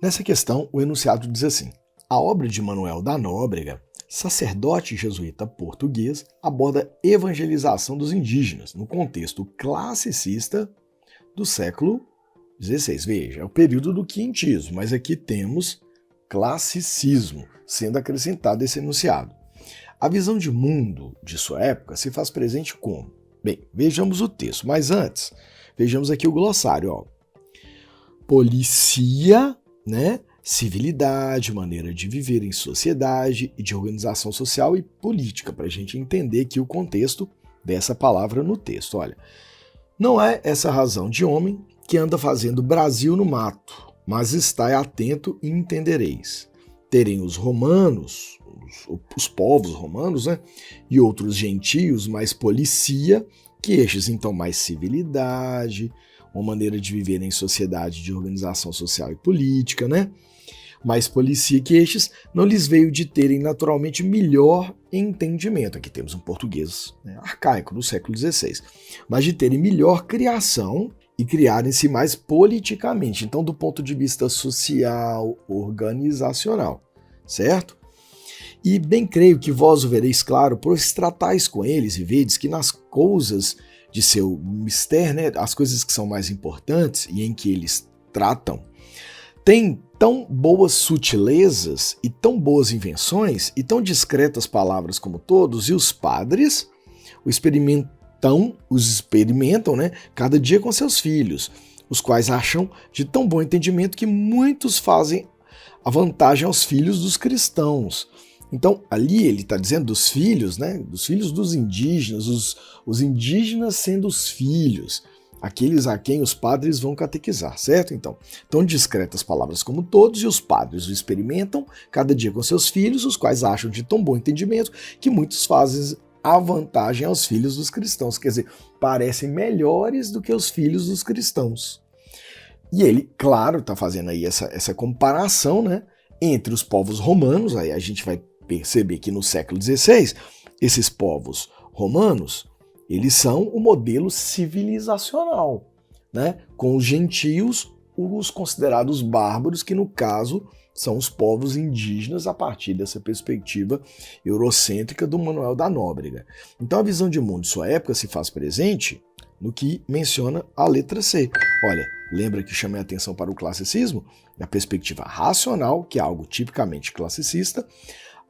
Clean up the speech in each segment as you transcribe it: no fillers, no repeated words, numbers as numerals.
Nessa questão, o enunciado diz assim: a obra de Manuel da Nóbrega, sacerdote jesuíta português, aborda a evangelização dos indígenas no contexto classicista do século XVI. Veja, é o período do quintismo, mas aqui temos classicismo sendo acrescentado esse enunciado. A visão de mundo de sua época se faz presente como? Bem, vejamos o texto, mas antes, vejamos aqui o glossário. Ó. Policia, civilidade, maneira de viver em sociedade e de organização social e política, para a gente entender aqui o contexto dessa palavra no texto. Olha, não é essa razão de homem que anda fazendo Brasil no mato, mas estai atento e entendereis. Terem os romanos, os povos romanos, e outros gentios mais policia, que estes então mais civilidade, uma maneira de viver em sociedade de organização social e política, mais policia que estes, não lhes veio de terem naturalmente melhor entendimento. Aqui temos um português arcaico do século XVI, mas de terem melhor criação e criarem-se mais politicamente, então do ponto de vista social, organizacional, certo? E bem creio que vós o vereis claro, pois tratais com eles e vedes que nas coisas de seu mistério, as coisas que são mais importantes e em que eles tratam, tem tão boas sutilezas e tão boas invenções e tão discretas palavras como todos, e os padres os experimentam, cada dia com seus filhos, os quais acham de tão bom entendimento que muitos fazem a vantagem aos filhos dos cristãos. Então, ali ele está dizendo dos filhos, dos filhos dos indígenas, os indígenas sendo os filhos, aqueles a quem os padres vão catequizar, certo? Então, tão discretas palavras como todos, e os padres o experimentam cada dia com seus filhos, os quais acham de tão bom entendimento que muitos fazem a vantagem aos filhos dos cristãos, quer dizer, parecem melhores do que os filhos dos cristãos. E ele, claro, está fazendo aí essa comparação, entre os povos romanos. Aí a gente vai perceber que no século XVI, esses povos romanos, eles são o modelo civilizacional, com os gentios, os considerados bárbaros, que no caso são os povos indígenas a partir dessa perspectiva eurocêntrica do Manuel da Nóbrega. Então a visão de mundo de sua época se faz presente no que menciona a letra C. Olha, lembra que chamei a atenção para o classicismo? Na perspectiva racional, que é algo tipicamente classicista,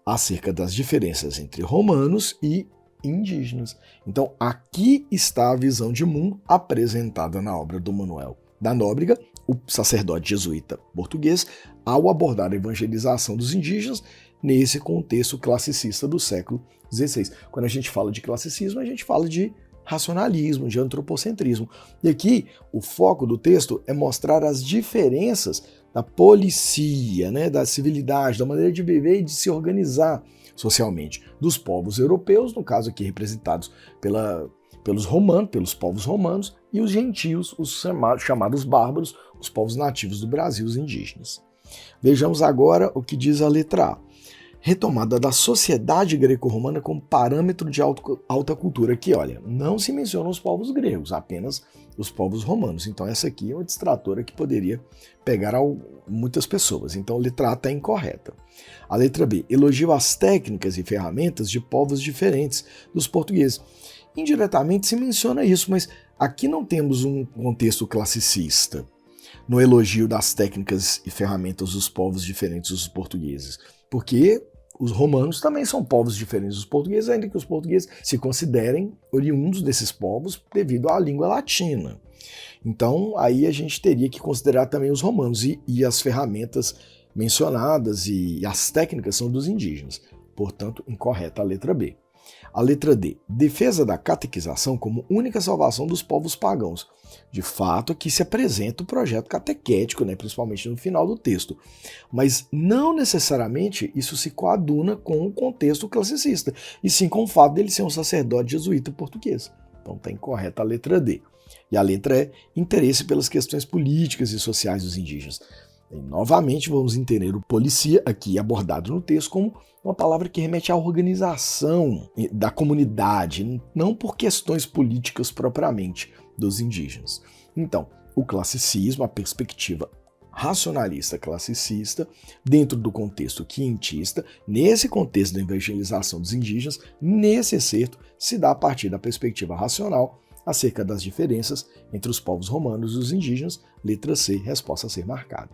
acerca das diferenças entre romanos e indígenas. Então aqui está a visão de mundo apresentada na obra do Manuel da Nóbrega, o sacerdote jesuíta português, ao abordar a evangelização dos indígenas nesse contexto classicista do século XVI. Quando a gente fala de classicismo, a gente fala de racionalismo, de antropocentrismo. E aqui o foco do texto é mostrar as diferenças da policia, da civilidade, da maneira de viver e de se organizar socialmente dos povos europeus, no caso aqui representados pelos romanos, pelos povos romanos, e os gentios, os chamados bárbaros, os povos nativos do Brasil, os indígenas. Vejamos agora o que diz a letra A. Retomada da sociedade greco-romana como parâmetro de alta cultura. Aqui, olha, não se mencionam os povos gregos, apenas os povos romanos. Então essa aqui é uma distratora que poderia pegar muitas pessoas. Então a letra A está incorreta. A letra B. Elogio as técnicas e ferramentas de povos diferentes dos portugueses. Indiretamente se menciona isso, mas aqui não temos um contexto classicista no elogio das técnicas e ferramentas dos povos diferentes dos portugueses, porque os romanos também são povos diferentes dos portugueses, ainda que os portugueses se considerem oriundos desses povos devido à língua latina. Então, aí a gente teria que considerar também os romanos, e as ferramentas mencionadas e as técnicas são dos indígenas. Portanto, incorreta a letra B. A letra D. Defesa da catequização como única salvação dos povos pagãos. De fato, aqui se apresenta o projeto catequético, principalmente no final do texto. Mas não necessariamente isso se coaduna com o contexto classicista, e sim com o fato dele ser um sacerdote jesuíta português. Então está incorreta a letra D. E a letra E. Interesse pelas questões políticas e sociais dos indígenas. E, novamente, vamos entender o policia aqui abordado no texto como uma palavra que remete à organização da comunidade, não por questões políticas propriamente dos indígenas. Então, o classicismo, a perspectiva racionalista classicista, dentro do contexto quientista, nesse contexto da evangelização dos indígenas, nesse excerto se dá a partir da perspectiva racional acerca das diferenças entre os povos romanos e os indígenas, letra C, resposta a ser marcada.